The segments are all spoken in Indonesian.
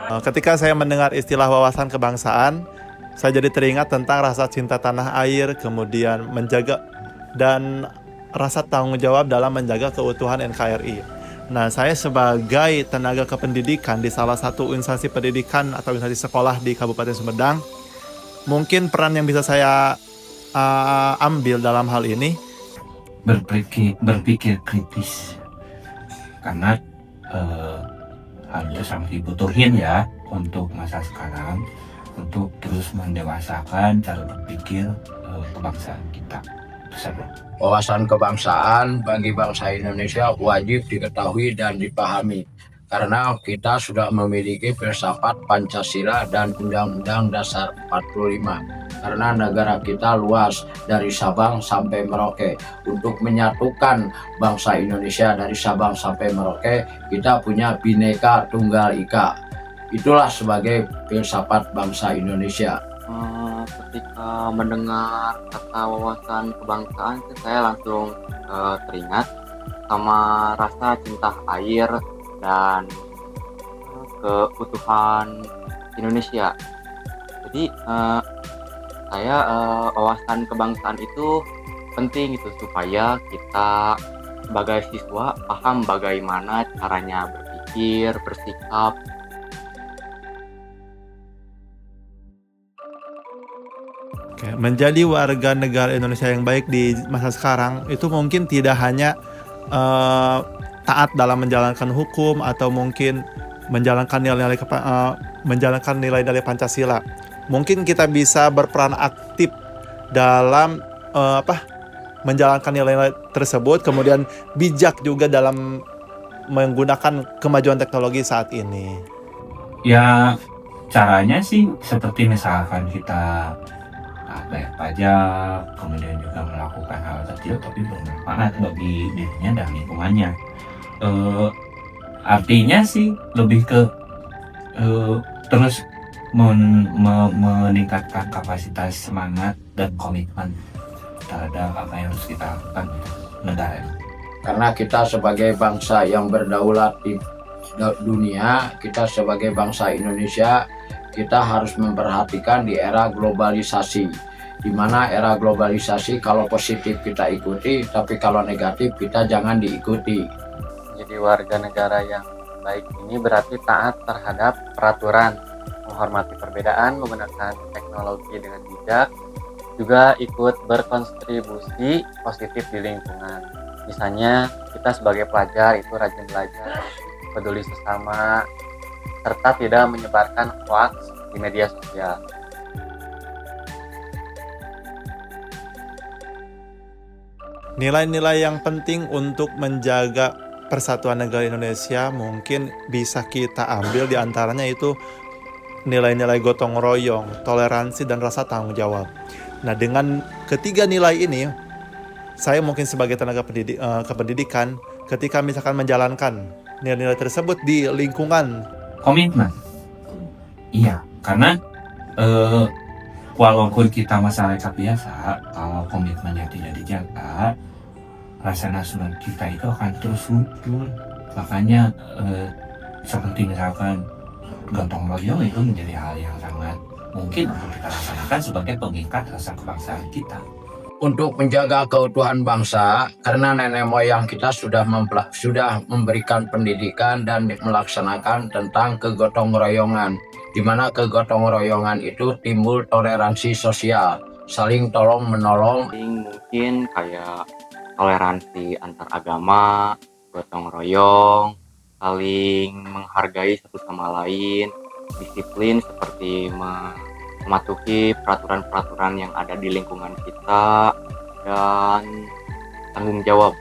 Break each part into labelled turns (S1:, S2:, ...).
S1: Ketika saya mendengar istilah wawasan kebangsaan, saya jadi teringat tentang rasa cinta tanah air, kemudian menjaga dan rasa tanggung jawab dalam menjaga keutuhan NKRI. Nah, saya sebagai tenaga kependidikan di salah satu instansi pendidikan atau instansi sekolah di Kabupaten Sumedang, mungkin peran yang bisa saya ambil dalam hal ini
S2: berpikir kritis, karena hal itu sangat dibutuhin ya untuk masa sekarang, untuk terus mendewasakan cara berpikir kebangsaan kita. Itu saja.
S3: Wawasan kebangsaan bagi bangsa Indonesia wajib diketahui dan dipahami, karena kita sudah memiliki filsafat Pancasila dan Undang-Undang Dasar 45. Karena negara kita luas dari Sabang sampai Merauke. Untuk menyatukan bangsa Indonesia dari Sabang sampai Merauke, kita punya Bhinneka Tunggal Ika. Itulah sebagai filsafat bangsa Indonesia.
S4: Ketika mendengar kata wawasan kebangsaan, saya langsung teringat sama rasa cinta air dan keutuhan Indonesia. Jadi wawasan kebangsaan itu penting itu supaya kita sebagai siswa paham bagaimana caranya berpikir, bersikap.
S1: Menjadi warga negara Indonesia yang baik di masa sekarang itu mungkin tidak hanya taat dalam menjalankan hukum atau mungkin menjalankan nilai-nilai Pancasila. Mungkin kita bisa berperan aktif dalam menjalankan nilai-nilai tersebut, kemudian bijak juga dalam menggunakan kemajuan teknologi saat ini.
S2: Ya, caranya sih seperti misalkan kita bayar pajak, kemudian juga melakukan hal kecil tapi bermanfaat bagi dirinya dan lingkungannya. Artinya sih lebih ke terus meningkatkan kapasitas semangat dan komitmen terhadap apa yang harus kita lakukan untuk negara ini.
S3: Karena kita sebagai bangsa yang berdaulat di dunia, kita sebagai bangsa Indonesia, kita harus memperhatikan di era globalisasi, di mana era globalisasi kalau positif kita ikuti, tapi kalau negatif kita jangan diikuti.
S4: Jadi warga negara yang baik ini berarti taat terhadap peraturan, menghormati perbedaan, menggunakan teknologi dengan bijak, juga ikut berkontribusi positif di lingkungan. Misalnya kita sebagai pelajar itu rajin belajar, peduli sesama, serta tidak menyebarkan hoax di media sosial.
S1: Nilai-nilai yang penting untuk menjaga persatuan negara Indonesia mungkin bisa kita ambil di antaranya itu nilai-nilai gotong royong, toleransi, dan rasa tanggung jawab. Nah, dengan ketiga nilai ini, saya mungkin sebagai tenaga kependidikan, ketika misalkan menjalankan nilai-nilai tersebut di lingkungan.
S2: Komitmen. Iya, karena walaupun kita masyarakat biasa, kalau komitmennya tidak dijaga, rasa nasional kita itu akan terus muncul. Makanya seperti misalkan gotong royong itu menjadi hal yang sangat mungkin untuk kita laksanakan sebagai pengikat rasa kebangsaan kita.
S3: Untuk menjaga keutuhan bangsa, karena nenek moyang kita sudah memberikan pendidikan dan melaksanakan tentang kegotong royongan, di mana kegotong royongan itu timbul toleransi sosial, saling tolong menolong.
S4: Mungkin kayak toleransi antar agama, gotong royong, saling menghargai satu sama lain, disiplin seperti mematuhi peraturan-peraturan yang ada di lingkungan kita, dan tanggung jawab.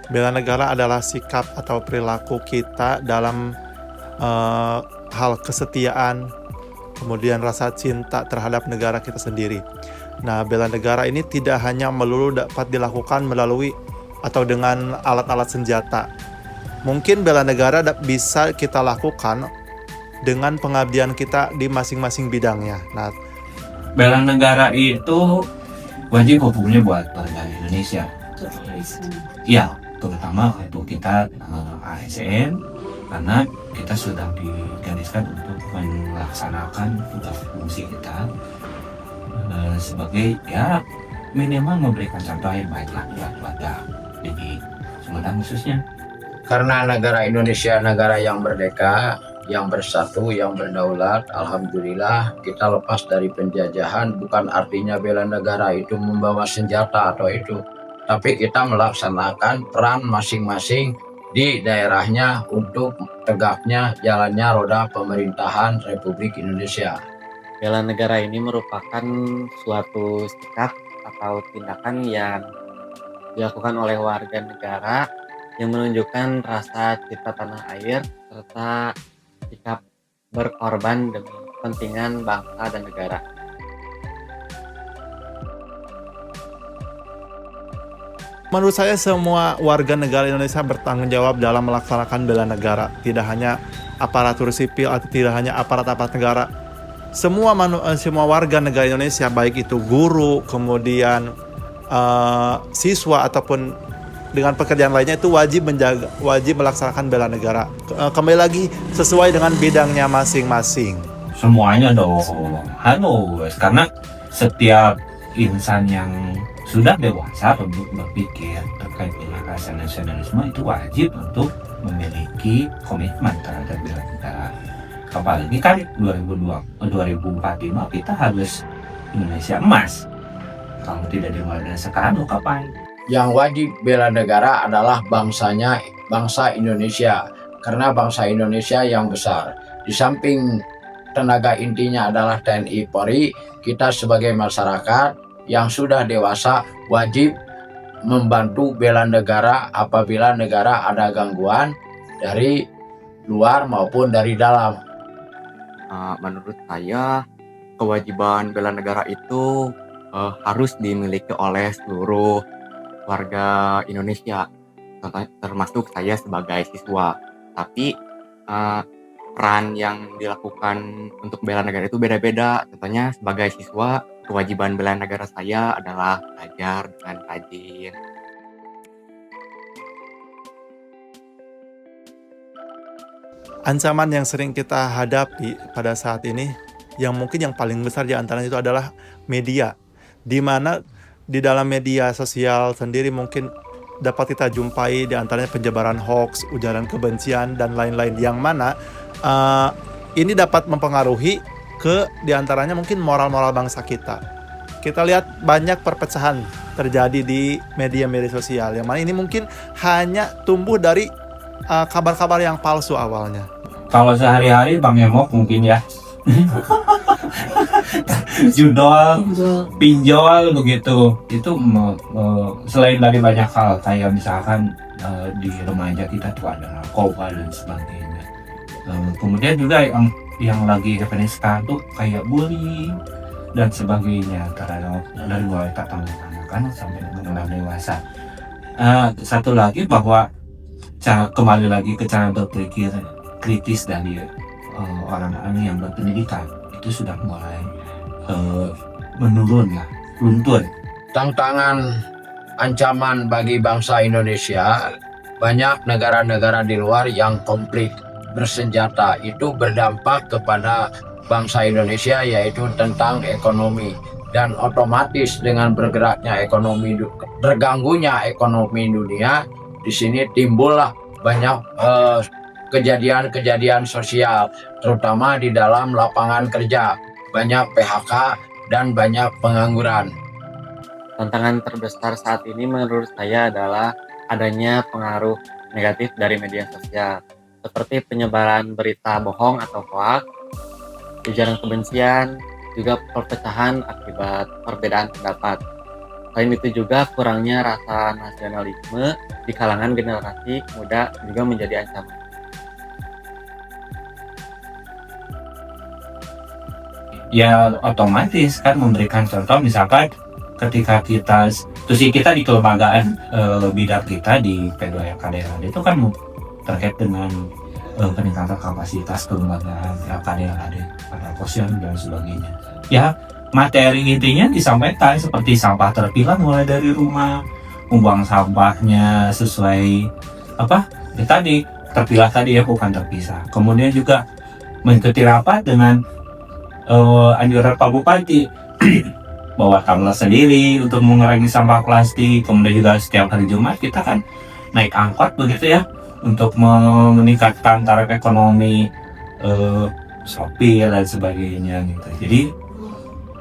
S1: Bela negara adalah sikap atau perilaku kita dalam hal kesetiaan, kemudian rasa cinta terhadap negara kita sendiri. Nah, bela negara ini tidak hanya melulu dapat dilakukan melalui atau dengan alat-alat senjata. Mungkin bela negara bisa kita lakukan dengan pengabdian kita di masing-masing bidangnya. Nah,
S2: bela negara itu wajib hukumnya buat warga Indonesia. Iya, terutama untuk kita ASN, karena kita sudah digariskan untuk melaksanakan tugas fungsi kita sebagai ya minimal memberikan contoh yang baiklah buat warga di Sumedang khususnya.
S3: Karena negara Indonesia negara yang merdeka, yang bersatu, yang berdaulat, alhamdulillah kita lepas dari penjajahan. Bukan artinya bela negara itu membawa senjata atau itu, tapi kita melaksanakan peran masing-masing di daerahnya untuk tegaknya jalannya roda pemerintahan Republik Indonesia.
S4: Bela negara ini merupakan suatu sikap atau tindakan yang dilakukan oleh warga negara yang menunjukkan rasa cinta tanah air serta sikap berkorban demi kepentingan bangsa dan negara.
S1: Menurut saya semua warga negara Indonesia bertanggung jawab dalam melaksanakan bela negara. Tidak hanya aparatur sipil atau tidak hanya aparat-aparat negara. Semua warga negara Indonesia, baik itu guru, kemudian siswa ataupun dengan pekerjaan lainnya, itu wajib melaksanakan bela negara. Kembali lagi sesuai dengan bidangnya masing-masing.
S2: Semuanya dong harus, karena setiap insan yang sudah dewasa untuk berpikir terkait dengan rasa nasionalisme itu wajib untuk memiliki komitmen terhadap bela negara. Apalagi kan 2045 kita harus Indonesia emas. Kalau tidak dimulai dari sekarang, kapan?
S3: Yang wajib bela negara adalah bangsa Indonesia, karena bangsa Indonesia yang besar. Di samping tenaga intinya adalah TNI Polri, kita sebagai masyarakat yang sudah dewasa wajib membantu bela negara apabila negara ada gangguan dari luar maupun dari dalam.
S5: Menurut saya kewajiban bela negara itu harus dimiliki oleh seluruh warga Indonesia, termasuk saya sebagai siswa. Tapi peran yang dilakukan untuk bela negara itu beda-beda. Contohnya sebagai siswa, kewajiban bela negara saya adalah belajar dengan rajin.
S1: Ancaman yang sering kita hadapi pada saat ini, yang mungkin yang paling besar di antaranya itu adalah media. Di mana di dalam media sosial sendiri mungkin dapat kita jumpai di antaranya penyebaran hoax, ujaran kebencian, dan lain-lain. Yang mana ini dapat mempengaruhi ke di antaranya mungkin moral-moral bangsa kita. Kita lihat banyak perpecahan terjadi di media-media sosial, yang mana ini mungkin hanya tumbuh dari kabar-kabar yang palsu awalnya.
S2: Kalau sehari-hari Bang Emok mungkin ya judol, pinjol begitu. Itu selain dari banyak hal, kayak misalkan di remaja kita tuh ada narkoba dan sebagainya. Kemudian juga yang lagi happening sekarang tuh kayak bullying dan sebagainya terhadap dari mulai kanak-kanak sampai dengan dewasa. Satu lagi bahwa kembali lagi ke cara berpikir kritis dari orang-orang yang berpendidikan itu sudah mulai menurun lah, luntur.
S3: Tantangan ancaman bagi bangsa Indonesia, banyak negara-negara di luar yang konflik bersenjata, itu berdampak kepada bangsa Indonesia, yaitu tentang ekonomi. Dan otomatis dengan bergeraknya ekonomi, terganggunya ekonomi dunia, di sini timbullah banyak kejadian-kejadian sosial, terutama di dalam lapangan kerja, banyak PHK dan banyak pengangguran.
S4: Tantangan terbesar saat ini menurut saya adalah adanya pengaruh negatif dari media sosial, seperti penyebaran berita bohong atau hoax, ujaran kebencian, juga perpecahan akibat perbedaan pendapat. Selain itu juga kurangnya rasa nasionalisme di kalangan generasi muda juga menjadi ancaman.
S2: Ya otomatis kan memberikan contoh, misalkan ketika kita di kelembagaan bidang kita di P2LKDLAD itu kan terkait dengan peningkatan kapasitas kelembagaan LKDLAD pada posyandu dan sebagainya. Ya materi intinya disampaikan seperti sampah terpilah mulai dari rumah, membuang sampahnya sesuai apa ya tadi, terpilah tadi ya, bukan terpisah. Kemudian juga mengikuti rapat dengan anjuran Pak Bupati bawa tumbler sendiri untuk mengurangi sampah plastik. Kemudian juga setiap hari Jumat kita kan naik angkot begitu ya, untuk meningkatkan taraf ekonomi sopir dan sebagainya gitu. Jadi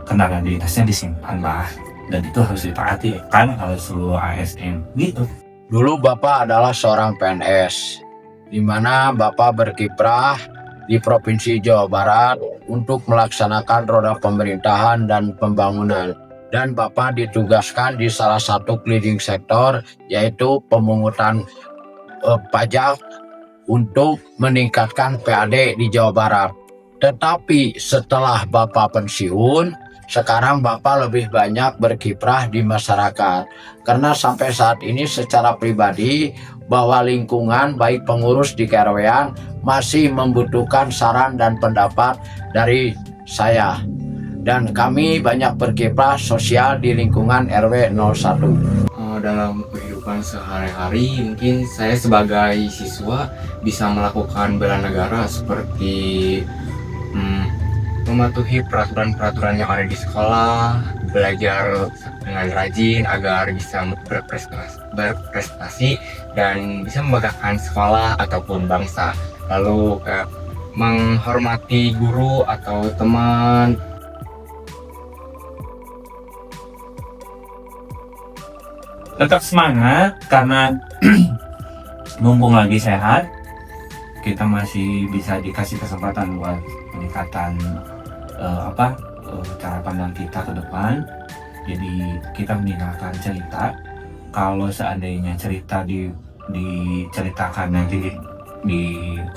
S2: kendaraan dinasnya disimpan lah, dan itu harus ditaati kan oleh seluruh ASN gitu.
S3: Dulu Bapak adalah seorang PNS, di mana Bapak berkiprah di Provinsi Jawa Barat untuk melaksanakan roda pemerintahan dan pembangunan. Dan Bapak ditugaskan di salah satu leading sektor, yaitu pemungutan pajak untuk meningkatkan PAD di Jawa Barat. Tetapi setelah Bapak pensiun, sekarang Bapak lebih banyak berkiprah di masyarakat. Karena sampai saat ini secara pribadi, bahwa lingkungan baik pengurus di KRW-an masih membutuhkan saran dan pendapat dari saya. Dan kami banyak berkiprah sosial di lingkungan RW 01.
S5: Dalam kehidupan sehari-hari, mungkin saya sebagai siswa bisa melakukan bela negara seperti mematuhi peraturan-peraturan yang ada di sekolah, belajar dengan rajin agar bisa berprestasi dan bisa membanggakan sekolah ataupun bangsa. Lalu menghormati guru atau teman.
S2: Tetap semangat karena mumpung lagi sehat, kita masih bisa dikasih kesempatan buat peningkatan cara pandang kita ke depan. Jadi kita meninggalkan cerita. Kalau seandainya cerita diceritakan nanti di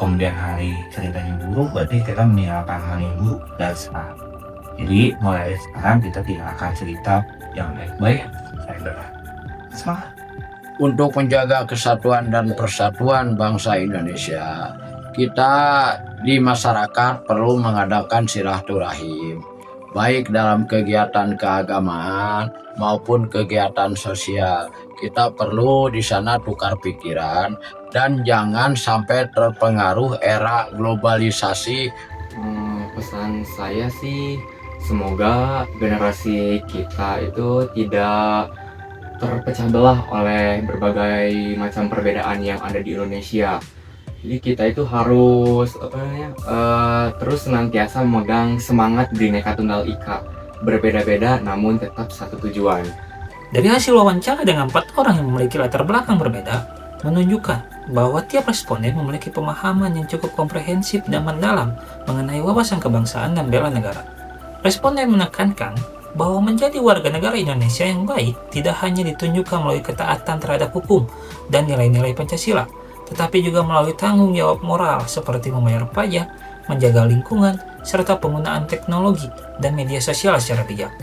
S2: kemudian hari ceritanya buruk, berarti kita meninggalkan hal yang buruk dan sekarang. Jadi mulai sekarang kita tinggalkan cerita yang baik-baik. Semangat.
S3: Untuk menjaga kesatuan dan persatuan bangsa Indonesia, kita di masyarakat perlu mengadakan silaturahim, baik dalam kegiatan keagamaan maupun kegiatan sosial. Kita perlu di sana tukar pikiran dan jangan sampai terpengaruh era globalisasi.
S5: Pesan saya sih, semoga generasi kita itu tidak terpecah belah oleh berbagai macam perbedaan yang ada di Indonesia. Jadi kita itu harus terus senantiasa memegang semangat Bhinneka Tunggal Ika, berbeda-beda namun tetap satu tujuan.
S6: Dari hasil wawancara dengan 4 orang yang memiliki latar belakang berbeda, menunjukkan bahwa tiap responden memiliki pemahaman yang cukup komprehensif dan mendalam mengenai wawasan kebangsaan dan bela negara. Responden menekankan bahwa menjadi warga negara Indonesia yang baik tidak hanya ditunjukkan melalui ketaatan terhadap hukum dan nilai-nilai Pancasila, tetapi juga melalui tanggung jawab moral seperti membayar pajak, menjaga lingkungan, serta penggunaan teknologi dan media sosial secara bijak.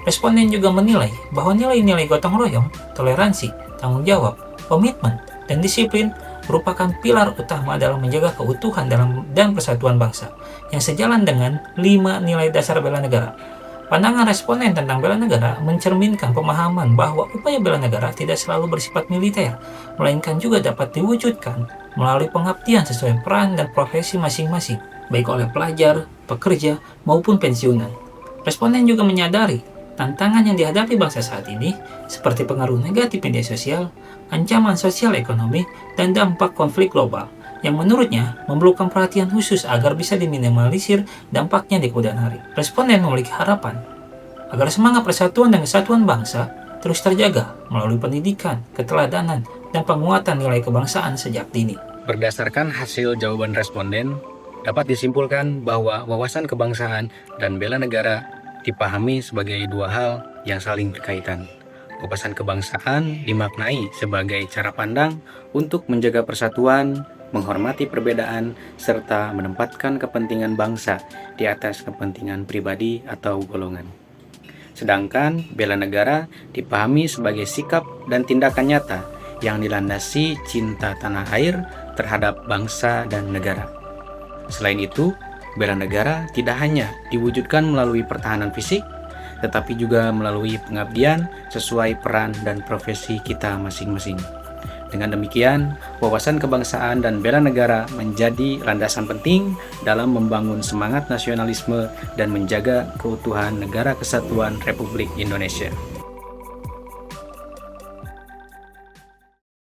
S6: Responden juga menilai bahwa nilai-nilai gotong royong, toleransi, tanggung jawab, komitmen, dan disiplin merupakan pilar utama dalam menjaga keutuhan dan persatuan bangsa yang sejalan dengan 5 nilai dasar bela negara. Pandangan responden tentang bela negara mencerminkan pemahaman bahwa upaya bela negara tidak selalu bersifat militer, melainkan juga dapat diwujudkan melalui pengabdian sesuai peran dan profesi masing-masing, baik oleh pelajar, pekerja, maupun pensiunan. Responden juga menyadari tantangan yang dihadapi bangsa saat ini, seperti pengaruh negatif media sosial, ancaman sosial ekonomi, dan dampak konflik global, yang menurutnya memerlukan perhatian khusus agar bisa diminimalisir dampaknya di kemudian hari. Responden memiliki harapan agar semangat persatuan dan kesatuan bangsa terus terjaga melalui pendidikan, keteladanan, dan penguatan nilai kebangsaan sejak dini.
S7: Berdasarkan hasil jawaban responden, dapat disimpulkan bahwa wawasan kebangsaan dan bela negara dipahami sebagai dua hal yang saling berkaitan. Wawasan kebangsaan dimaknai sebagai cara pandang untuk menjaga persatuan, menghormati perbedaan, serta menempatkan kepentingan bangsa di atas kepentingan pribadi atau golongan. Sedangkan bela negara dipahami sebagai sikap dan tindakan nyata yang dilandasi cinta tanah air terhadap bangsa dan negara. Selain itu, bela negara tidak hanya diwujudkan melalui pertahanan fisik, tetapi juga melalui pengabdian sesuai peran dan profesi kita masing-masing. Dengan demikian, wawasan kebangsaan dan bela negara menjadi landasan penting dalam membangun semangat nasionalisme dan menjaga keutuhan Negara Kesatuan Republik Indonesia.